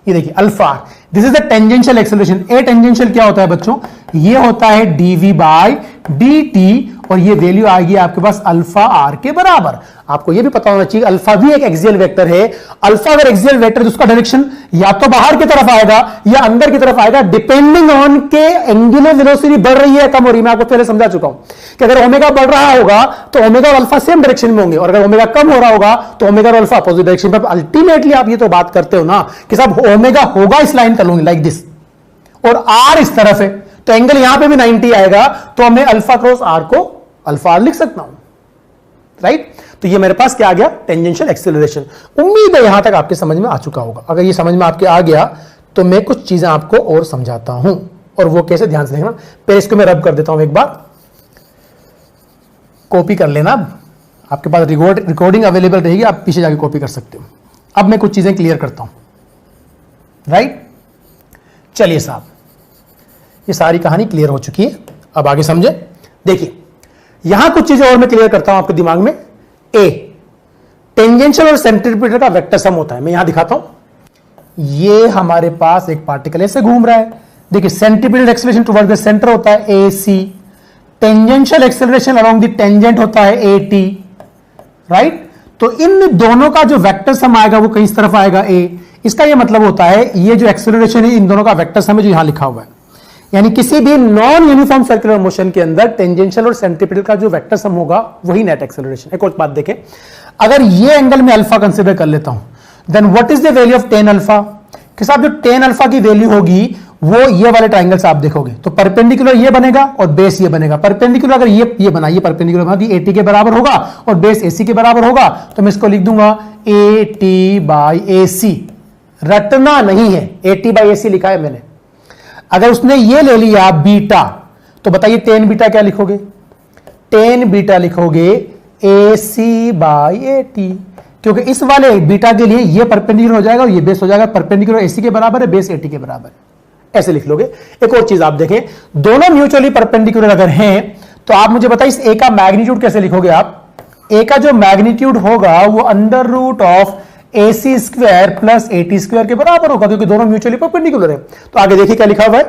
ये देखिए alpha, this is the tangential acceleration. A tangential क्या होता है बच्चों, ये होता है dv बाय dt, और ये वैल्यू आएगी आपके पास अल्फा आर के बराबर। आपको ये भी पता होना चाहिए अल्फा भी एक एक्सियल वेक्टर है। अल्फा अगर एक्सियल वेक्टर है तो उसका डायरेक्शन या तो बाहर की तरफ आएगा या अंदर की तरफ आएगा, डिपेंडिंग ऑन के एंगुलर वेलोसिटी बढ़ रही है कम हो रही है। मैं आपको पहले समझा चुका हूं कि अगर ओमेगा बढ़ रहा होगा तो ओमेगा और अल्फा सेम डायरेक्शन में होंगे, और अगर ओमेगा कम हो रहा होगा तो ओमेगा और अल्फा अपोजिट डायरेक्शन में। अल्टीमेटली आप ये तो बात करते हो ना कि साहब ओमेगा होगा इस लाइन का लूंगी लाइक दिस, और आर इस तरफ है, तो एंगल यहां पे भी 90 आएगा, तो मैं अल्फा क्रॉस आर को अल्फा आर लिख सकता हूं, राइट। तो ये मेरे पास क्या आ गया, टेंजेंशियल एक्सेलरेशन। उम्मीद है यहां तक आपके समझ में आ चुका होगा। अगर ये समझ में आपके आ गया तो मैं कुछ चीजें आपको और समझाता हूं, और वो कैसे ध्यान से देखना। पहले इसको मैं रब कर देता हूं, एक बार कॉपी कर लेना। आपके पास रिकॉर्डिंग अवेलेबल रहेगी, आप पीछे जाके कॉपी कर सकते हो। अब मैं कुछ चीजें क्लियर करता हूं, राइट। चलिए साहब, ये सारी कहानी क्लियर हो चुकी है, अब आगे समझे। देखिए यहां कुछ चीजें और मैं क्लियर करता हूं आपके दिमाग में। ए टेंजेंशियल और सेंट्रीपिटल का वेक्टर सम होता है, मैं यहां दिखाता हूं। ये हमारे पास एक पार्टिकल ऐसे घूम रहा है, देखिए centripetal acceleration towards the centre होता है A C, tangential acceleration along the tangent होता है ए टी, राइट। तो इन दोनों का जो वेक्टर सम आएगा वो कहीं इस तरफ आएगा ए। इसका ये मतलब होता है ये जो एक्सेलरेशन है इन दोनों का वेक्टर सम है जो यहां लिखा हुआ है, यानी किसी भी नॉन यूनिफॉर्म सर्कुलर मोशन के अंदर टेंजेंशियल और सेंट्रीपिटल का जो वेक्टर सम होगा वही नेट एक्सेलरेशन। एक और बात देखें, अगर ये एंगल में अल्फा कंसीडर कर लेता हूं, then what is the value of tan alpha. कि साहब जो टेन अल्फा की वैल्यू होगी वो ये वाले ट्राइंगल से आप देखोगे तो परपेंडिकुलर ये बनेगा और बेस ये बनेगा। परपेंडिकुलर अगर ये बना, ये परपेंडिकुलर बना, ए टी के बराबर होगा और बेस ए सी के बराबर होगा, तो मैं इसको लिख दूंगा ए टी बाई ए सी। रटना नहीं है, ए टी बाई ए सी लिखा है मैंने। अगर उसने ये ले लिया बीटा, तो बताइए टेन बीटा क्या लिखोगे, टेन बीटा लिखोगे ए सी बाई ए टी, क्योंकि इस वाले बीटा के लिए ये परपेंडिकुलर हो जाएगा और ये बेस हो जाएगा। परपेंडिकुलर ए सी के बराबर है, बेस ए टी के बराबर है, ऐसे लिख लोगे। एक और चीज आप देखें, दोनों म्यूचुअली परपेंडिकुलर अगर हैं तो आप मुझे बताइए इस ए का मैग्नीट्यूड कैसे लिखोगे आप। ए का जो मैग्नीट्यूड होगा वो under root of A C square plus A T square के बराबर होगा, क्योंकि दोनों म्यूचुअली परपेंडिकुलर है। तो आगे देखिए क्या लिखा हुआ है,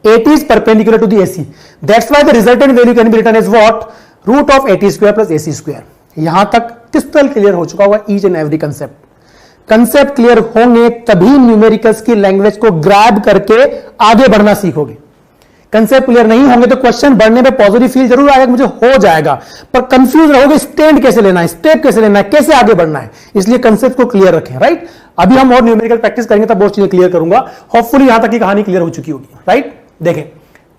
A T is perpendicular to the A C, that's why the resultant value can be written as what, root of A T square plus A C square. यहां तक क्रिस्टल क्लियर हो चुका हुआ each and every concept. Concept clear होंगे तभी numericals की language को grab करके आगे बढ़ना सीखोगे। कंसेप्ट क्लियर नहीं होंगे तो क्वेश्चन बढ़ने में पॉजिटिव फील जरूर आएगा, मुझे हो जाएगा, पर कंफ्यूज रहोगे स्टैंड कैसे लेना है, स्टेप कैसे लेना है, कैसे आगे बढ़ना है। इसलिए कंसेप्ट को क्लियर रखें, राइट। अभी हम और न्यूमेरिकल प्रैक्टिस करेंगे तब बहुत चीजें क्लियर करूंगा। होपफुली यहां तक की कहानी क्लियर हो चुकी होगी, राइट। देखें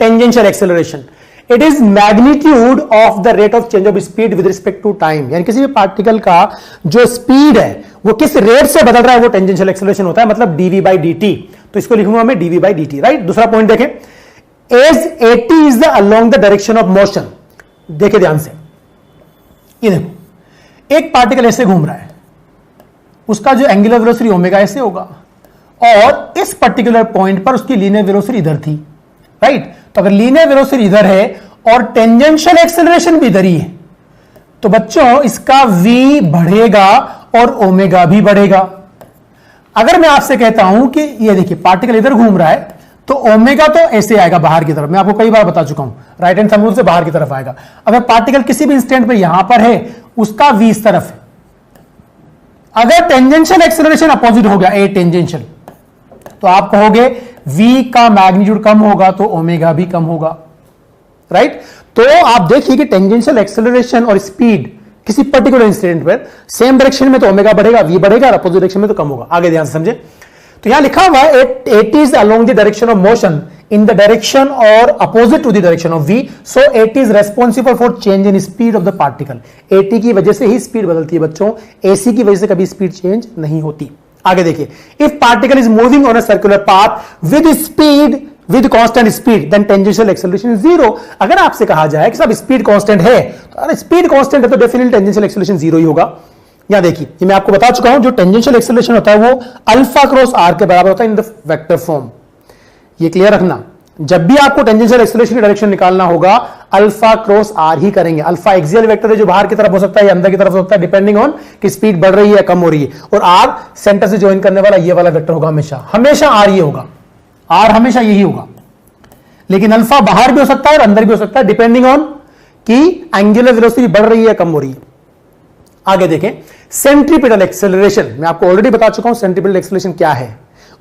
tangential acceleration, it is magnitude of the rate of change of speed with respect to time, यानी किसी भी पार्टिकल का जो स्पीड है वो किस रेट से बदल रहा है वो टेंजेंशियल एक्सेलरेशन होता है, मतलब dv बाई dt। तो इसको लिखूंगा मैं dv बाई dt, राइट। दूसरा पॉइंट देखें, as at is the along the direction of motion. देखे ध्यान से, ये देखो एक पार्टिकल ऐसे घूम रहा है, उसका जो एंगुलर वेलोसिटी ओमेगा ऐसे होगा, और इस पर्टिकुलर पॉइंट पर उसकी लीनियर वेलोसिटी इधर थी, राइट। तो अगर लीनियर वेलोसिटी इधर है और टेंजेंशियल एक्सेलरेशन भी इधर ही है, तो बच्चों इसका v बढ़ेगा और ओमेगा भी बढ़ेगा। अगर मैं आपसे कहता हूं कि ये देखिए पार्टिकल इधर घूम रहा है तो ओमेगा तो ऐसे आएगा बाहर की तरफ, मैं आपको कई बार बता चुका हूं, राइट हैंड थंब रूल से बाहर की तरफ आएगा। अगर पार्टिकल किसी भी इंस्टेंट पे यहां पर है उसका v इस तरफ है। अगर टेंजेंशियल एक्सेलरेशन अपोजिट हो गया ए टेंजेंशियल, तो आप कहोगे v का मैग्नीट्यूड कम होगा तो ओमेगा भी कम होगा, राइट। तो आप देखिए कि टेंजेंशियल एक्सेलरेशन और स्पीड किसी पर्टिकुलर इंस्टेंट पर सेम डायरेक्शन में तो ओमेगा बढ़ेगा, v बढ़ेगा, और अपोजिट डायरेक्शन में तो कम होगा। आगे ध्यान से समझे, तो यहां लिखा हुआ है at is along the direction of motion in the direction or opposite to the direction of v, so at is responsible for change in speed of the particle। at की वजह से ही स्पीड बदलती है बच्चों, ac की वजह से कभी स्पीड चेंज नहीं होती। आगे देखिए, if particle is moving on a circular path with speed, with constant speed, then tangential acceleration is zero. अगर आपसे कहा जाए कि साहब स्पीड कांस्टेंट है, तो अरे स्पीड कांस्टेंट है तो डेफिनेटली टेंजेंशियल एक्सेलरेशन जीरो ही होगा। यहां देखिए, ये मैं आपको बता चुका हूं, जो टेंजेंशियल एक्सेलरेशन होता है वो अल्फा क्रॉस आर के बराबर होता है इन द वेक्टर फॉर्म। ये क्लियर रखना, जब भी आपको टेंजेंशियल एक्सेलरेशन की डायरेक्शन निकालना होगा, अल्फा क्रॉस आर ही करेंगे। अल्फा एक्सियल वेक्टर है जो बाहर की तरफ हो सकता है या अंदर की तरफ हो सकता है, डिपेंडिंग ऑन कि स्पीड बढ़ रही है या कम हो रही है, और आर सेंटर से ज्वाइन करने वाला ये वाला वेक्टर होगा, हमेशा हमेशा आर ये होगा, आर हमेशा यही होगा। लेकिन अल्फा बाहर भी हो सकता है और अंदर भी हो सकता है, डिपेंडिंग ऑन कि एंगुलर वेलोसिटी बढ़ रही है या कम हो रही है। आगे देखें, सेंट्रीपिटल एक्सेलरेशन, मैं आपको ऑलरेडी बता चुका हूं सेंट्रीपिटल एक्सेलरेशन क्या है,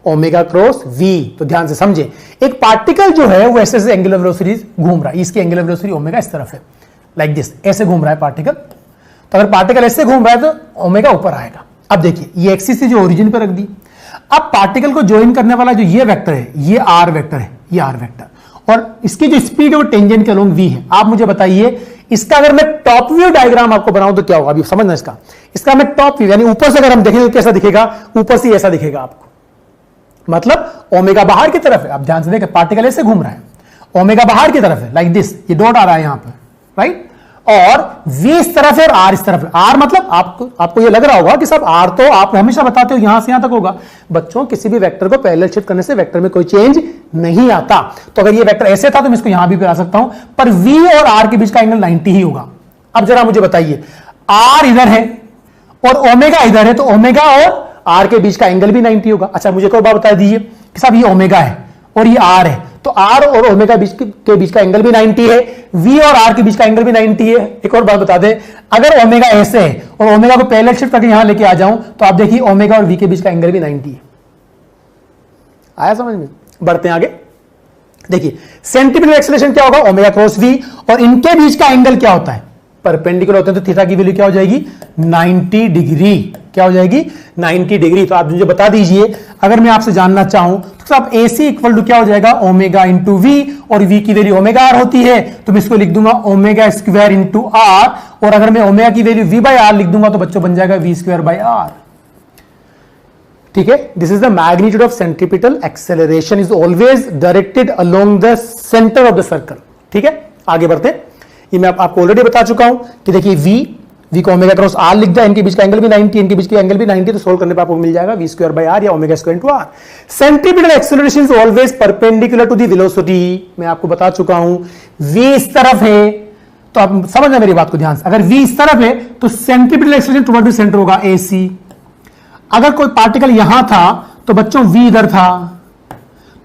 ओमेगा क्रॉस वी। तो ध्यान से समझे, एक पार्टिकल जो है वो ऐसे एंगुलर वेलोसिटी घूम रहा है, इसकी एंगुलर वेलोसिटी ओमेगा इस तरफ है, लाइक दिस, ऐसे घूम रहा है पार्टिकल। तो अगर पार्टिकल ऐसे घूम रहा है तो ओमेगा ऊपर आएगा। अब देखिए, ये एक्सिस से जो ओरिजिन पर रख दी, अब पार्टिकल को ज्वाइन करने वाला जो ये वेक्टर है, ये आर वेक्टर है, ये आर वेक्टर, और इसकी जो स्पीड है वो टेंजेंट के अलोंग वी है। आप मुझे बताइए, इसका अगर मैं टॉप व्यू डायग्राम आपको बनाऊं तो क्या होगा, अभी समझना इसका मैं टॉप व्यू, यानी ऊपर से अगर हम देखें तो कैसा दिखेगा, ऊपर से ऐसा दिखेगा आपको, मतलब ओमेगा बाहर की तरफ है। आप ध्यान से देखें, पार्टिकल ऐसे घूम रहा है, ओमेगा बाहर की तरफ है, लाइक दिस, ये डॉट आ रहा है यहां पर, राइट, और v इस तरफ है और r इस तरफ है। r मतलब आपको ये लग रहा होगा कि साहब r तो आप हमेशा बताते हो यहां से यहां तक होगा। बच्चों, किसी भी वेक्टर को पैरेलल शिफ्ट करने से वेक्टर में कोई चेंज नहीं आता। तो अगर ये वेक्टर ऐसे था तो मैं इसको यहां भी ला सकता हूं, पर v और r के बीच का एंगल 90 ही होगा। अब जरा मुझे बताइए, r इधर है और ओमेगा इधर है, तो ओमेगा और r के बीच का एंगल भी 90 होगा। अच्छा, मुझे कोई बात बता दीजिए कि साहब ये ओमेगा है और ये r है, तो r और ओमेगा के बीच का एंगल भी 90 है, v और r के बीच का एंगल भी 90 है। एक और बात बता दें, अगर ओमेगा ऐसे है और ओमेगा को पैरेलल शिफ्ट करके यहां लेके आ जाऊं, तो आप देखिए ओमेगा और v के बीच का एंगल भी 90 है। आया समझ में? बढ़ते हैं आगे। देखिए, सेंटीपिटल एक्सेलरेशन क्या होगा, ओमेगा क्रॉस v, और इनके बीच का एंगल क्या होता है, परपेंडिकुलर होते हैं, तो थीटा की वैल्यू क्या हो जाएगी, 90 डिग्री। क्या हो जाएगी, 90 डिग्री। तो आप मुझे बता दीजिए, अगर मैं आपसे जानना चाहूं तो आप AC इक्वल टू क्या हो जाएगा, ओमेगा इंटू वी, और v की वैल्यू ओमेगा r होती है, तो मैं इसको लिख दूंगा ओमेगा स्क्वायर इंटू r, और अगर मैं ओमेगा की वैल्यू v बाई आर लिख दूंगा तो बच्चों बन जाएगा v स्क्वायर बाई आर। ठीक है, this is the magnitude of centripetal acceleration is always directed along the centre of the circle. ठीक है, आगे बढ़ते हैं। ये मैं आपको ऑलरेडी बता चुका हूं कि देखिए v को ओमेगा क्रॉस r लिख दिया, इनके बीच का एंगल भी 90, इनके बीच का एंगल भी 90, तो सोल्व करने पर आपको मिल जाएगा v स्क्वायर बाय r या omega square into r। Centripetal acceleration is always perpendicular to the velocity. मैं आपको बता चुका हूं, v इस तरफ है, तो आप समझना मेरी बात को ध्यान से, अगर v इस तरफ है तो centripetal acceleration toward the centre होगा ac। अगर कोई पार्टिकल यहां था तो बच्चों v इधर था,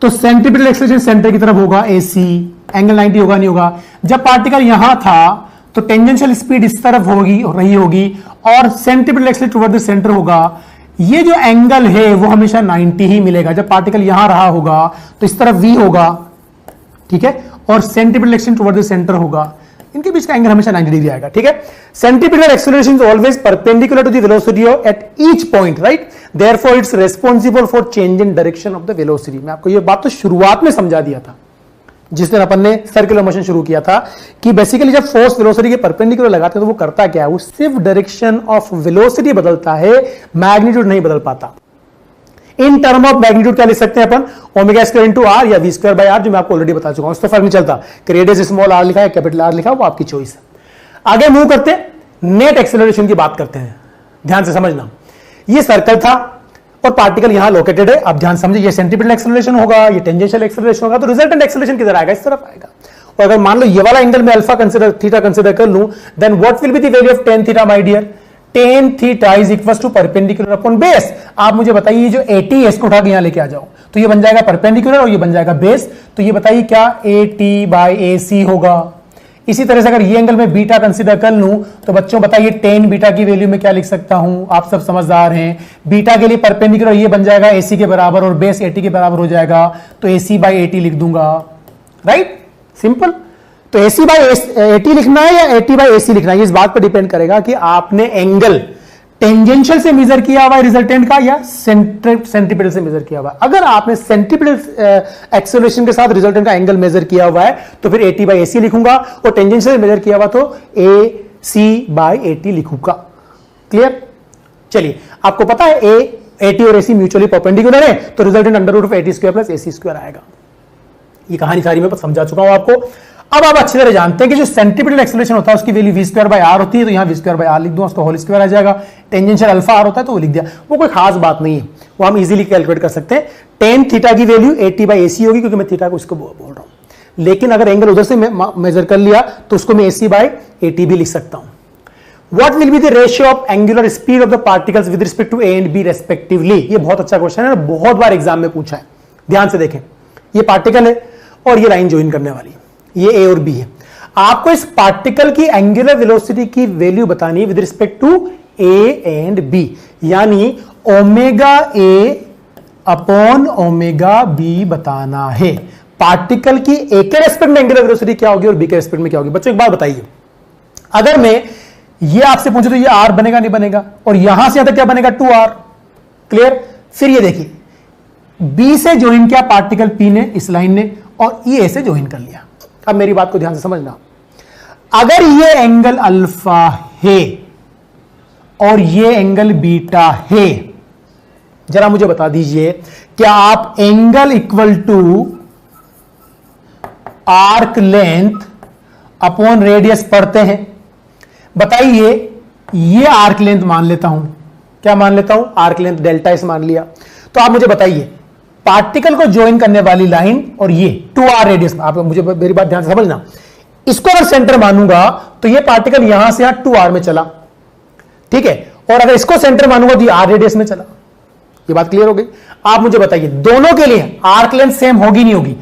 तो सेंट्रीपिटल एक्सेलरेशन सेंटर की तरफ होगा ac, एंगल 90 होगा नहीं होगा। जब पार्टिकल यहां था तो टेंजेंशियल स्पीड इस तरफ होगी, रही होगी, और centripetal acceleration toward the centre होगा। ये जो एंगल है वो हमेशा 90 ही मिलेगा। जब पार्टिकल यहां रहा होगा तो इस तरफ v होगा, ठीक है, और centripetal acceleration toward the centre होगा, इनके बीच का एंगल हमेशा 90 डिग्री आएगा। ठीक है, centripetal acceleration is always perpendicular to the velocity at each point, right, therefore it's responsible for change in direction of the velocity. मैं आपको ये बात तो शुरुआत में समझा दिया था जिस दिन अपन ने सर्कुलर मोशन शुरू किया था, कि बेसिकली जब फोर्स वेलोसिटी के परपेंडिकुलर लगाते हैं तो वो करता क्या है, वो सिर्फ डायरेक्शन ऑफ वेलोसिटी बदलता है, मैग्नीट्यूड नहीं बदल पाता। इन टर्म ऑफ मैग्नीट्यूड क्या लिख सकते हैं अपन, ओमेगा स्क्वायर इंटू आर या वी स्क्वायर बाय आर, जो मैं आपको ऑलरेडी बता चुका हूं, उससे फर्क नहीं चलता कि रेडियस स्मॉल आर लिखा है कैपिटल आर लिखा है, वो आपकी चॉइस है। आगे मूव करते हैं, नेट एक्सेलरेशन की बात करते हैं। ध्यान से समझना, ये सर्कल था और पार्टिकल यहां लोकेटेड है। अब ध्यान समझिए, ये सेंट्रीपिटल एक्सेलरेशन होगा, ये टेंजेंशियल एक्सेलरेशन होगा, तो रिजल्टेंट एक्सेलरेशन किधर आएगा, इस तरफ आएगा। और अगर मान लो ये वाला एंगल में अल्फा थीटा कंसीडर कर लूं, then what will be the value of tan theta my dear, tan theta is equals to perpendicular upon base. आप मुझे बताइए, ये जो 80 है इसको उठा के यहां लेके आ जाओ, तो ये बन जाएगा परपेंडिकुलर और ये बन जाएगा बेस। तो ये बताइए क्या AT बाय AC होगा। इसी तरह से अगर ये एंगल में बीटा कंसीडर कर लूं तो बच्चों बताइए tan बीटा की वैल्यू में क्या लिख सकता हूं, आप सब समझदार हैं। बीटा के लिए परपेंडिकुलर ये बन जाएगा AC के बराबर और बेस AT के बराबर हो जाएगा, तो AC बाय AT लिख दूंगा, राइट, सिंपल। तो AC बाय AT लिखना है या AT बाय AC लिखना है, इस बात पर डिपेंड करेगा कि आपने एंगल टेंजेंशियल से मेजर किया हुआ है रिजल्टेंट का या सेंट्रीपिटल से मेजर किया हुआ है। अगर आपने सेंट्रीपिटल एक्सेलरेशन के साथ रिजल्टेंट का एंगल मेजर किया हुआ है तो फिर AT बाय AC लिखूंगा, और टेंजेंशियल से मेजर किया हुआ तो AC बाय AT लिखूंगा। क्लियर? चलिए, आपको पता है AT और AC म्यूचुअली परपेंडिकुलर है, तो resultant under root of AT square plus AC square आएगा। ये कहानी सारी मैं समझा चुका हूं आपको। अब आप अच्छी तरह जानते हैं कि जो सेंट्रीपिटल एक्सेलरेशन होता है उसकी value v square by r होती है, तो यहां v स्क्वायर बाय r लिख दूं, उसका होल स्क्वायर आ जाएगा। टेंजेंशियल अल्फा r होता है तो वो लिख दिया, वो कोई खास बात नहीं है, वो हम इजीली कैलकुलेट कर सकते हैं। टेन थीटा की वैल्यू AT बाय AC होगी, क्योंकि मैं थीटा को इसको बोल रहा हूं। लेकिन अगर एंगल उधर से मेजर कर लिया तो उसको मैं AC बाय AT भी लिख सकता हूं। What will be the ratio of angular speed of the particles with respect to A and B respectively? ये बहुत अच्छा क्वेश्चन है, बहुत बार एग्जाम में पूछा है। ध्यान से देखें, ये पार्टिकल है और ये लाइन ज्वाइन करने वाली है, ये A और B है। आपको इस पार्टिकल की एंगुलर वेलोसिटी की वैल्यू बतानी है with respect to A and B, यानी omega A upon omega B बताना है। पार्टिकल की A के रेस्पेक्ट में एंगुलर वेलोसिटी क्या होगी और B के रेस्पेक्ट में क्या होगी। बच्चों एक बात बताइए, अगर मैं ये आपसे पूछो तो ये R बनेगा नहीं बनेगा, और यहां से यहां तक क्या बनेगा 2R। क्लियर। फिर ये देखिए, B से ज्वाइन किया पार्टिकल P ने, इस लाइन ने, और ये A से ज्वाइन कर लिया। अब मेरी बात को ध्यान से समझना, अगर ये एंगल अल्फा है और ये एंगल बीटा है, जरा मुझे बता दीजिए क्या आप angle equal to arc length upon radius पढ़ते हैं? बताइए, ये आर्क लेंथ मान लेता हूं, क्या मान लेता हूं? आर्क लेंथ डेल्टा एस मान लिया। तो आप मुझे बताइए, पार्टिकल को ज्वाइन करने वाली लाइन और ये 2R रेडियस, आप मुझे मेरी बात ध्यान से समझना, इसको अगर सेंटर मानूंगा तो ये पार्टिकल यहां से यहां 2R में चला, ठीक है, और अगर इसको सेंटर मानूंगा तो ये R रेडियस में चला। ये बात क्लियर हो गई। आप मुझे बताइए, दोनों के लिए आर्क लेंथ सेम होगी नहीं होगी?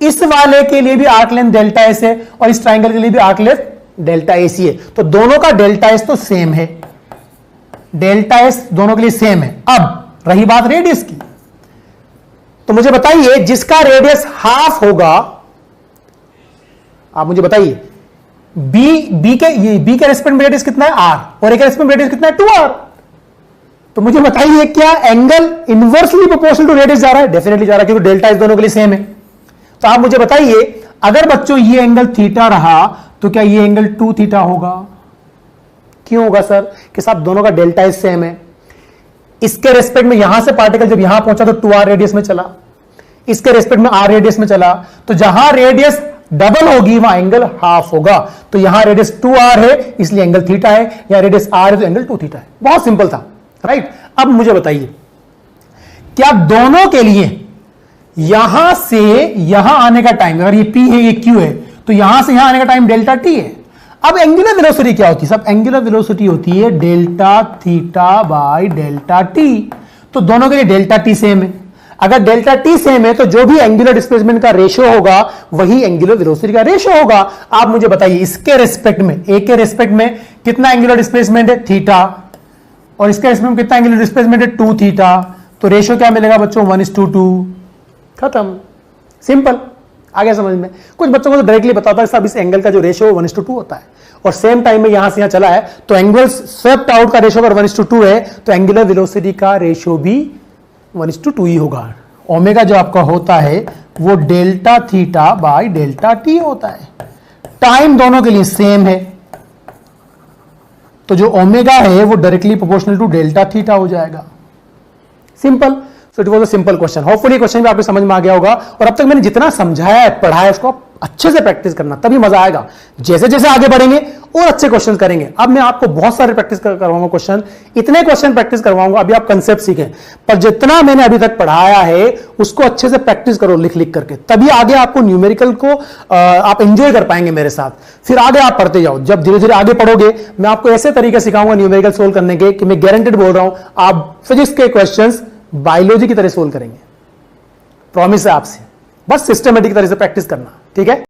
इस वाले के लिए भी आर्क लेंथ डेल्टा एस है और इस ट्राइंगल के लिए भी आर्क लेंथ डेल्टा AC है, तो दोनों का डेल्टा एस तो सेम है, डेल्टा एस दोनों के लिए सेम है। अब रही बात रेडियस की, तो मुझे बताइए जिसका रेडियस हाफ होगा, आप मुझे बताइए बी के रेस्पेक्ट में रेडियस कितना है R, और ए के रेस्पेक्ट में रेडियस कितना है 2R। तो मुझे बताइए क्या angle inversely proportional to radius जा रहा है? डेफिनेटली जा रहा है, क्योंकि डेल्टा एस दोनों के लिए सेम है। तो आप मुझे बताइए, अगर बच्चों ये एंगल थीटा रहा तो क्या ये एंगल 2 थीटा होगा? क्यों होगा सर? कि साहब दोनों का डेल्टा एस सेम है। इसके रेस्पेक्ट में यहां से पार्टिकल जब यहां पहुंचा तो 2R रेडियस में चला, इसके रेस्पेक्ट में R रेडियस में चला, तो जहां रेडियस डबल होगी वहां एंगल हाफ होगा। तो यहां रेडियस 2R है इसलिए एंगल थीटा है, यहां रेडियस R है तो एंगल 2 थीटा है। बहुत सिंपल था, राइट। अब मुझे बताइए, क्या दोनों के लिए यहां से यहां आने का टाइम, अगर ये P है ये Q है, तो यहां से यहां आने का टाइम डेल्टा T है। अब एंगुलर वेलोसिटी क्या होती है? सब एंगुलर वेलोसिटी होती है delta theta by delta T। तो दोनों के लिए डेल्टा T सेम है। अगर डेल्टा T सेम है तो जो भी एंगुलर डिस्प्लेसमेंट का रेशियो होगा वही एंगुलर वेलोसिटी का रेशियो होगा। आप मुझे बताइए, इसके रेस्पेक्ट में, ए के रेस्पेक्ट में कितना एंगुलर डिस्प्लेसमेंट है? थीटा, और इसके रेस्पेक्ट में कितना एंगुलर डिस्प्लेसमेंट है? 2 थीटा। तो रेशियो क्या मिलेगा बच्चों? 1:2। खत्म, सिंपल। आ गया समझ में? कुछ बच्चों को तो डायरेक्टली बताता है साहब इस एंगल का जो रेशियो 1:2 होता है, और सेम टाइम में यहां से यहां चला है तो एंगल स्वेप्ट आउट का रेशियो अगर 1:2 है तो एंगुलर वेलोसिटी का रेशियो भी 1:2 ही होगा। ओमेगा जो आपका होता है वो delta theta by delta T होता है। टाइम दोनों के लिए सेम है, तो जो ओमेगा है वो directly proportional to delta theta हो जाएगा। Simple. So it was a simple question. Hopefully question भी आपको समझ में आ गया होगा, और अब तक मैंने जितना समझाया है पढ़ाया है उसको अच्छे से प्रैक्टिस करना, तभी मजा आएगा। जैसे जैसे आगे बढ़ेंगे और अच्छे क्वेश्चन करेंगे। अब मैं आपको बहुत सारे प्रैक्टिस करवाऊंगा क्वेश्चन, इतने क्वेश्चन प्रैक्टिस करवाऊंगा, अभी आप कंसेप्ट सीखें, पर जितना मैंने अभी तक पढ़ाया है उसको अच्छे से प्रैक्टिस करो लिख लिख करके, तभी आगे आपको न्यूमेरिकल को आप एंजॉय कर पाएंगे मेरे साथ। फिर आगे आप पढ़ते जाओ, जब धीरे धीरे आगे पढ़ोगे मैं आपको ऐसे तरीके सिखाऊंगा न्यूमेरिकल सोल्व करने के कि मैं गारंटेड बोल रहा हूं आप फिजिक्स के क्वेश्चन बायोलॉजी की तरह सोल्व करेंगे। प्रॉमिस है आपसे, बस सिस्टमेटिक तरह से प्रैक्टिस करना, ठीक है।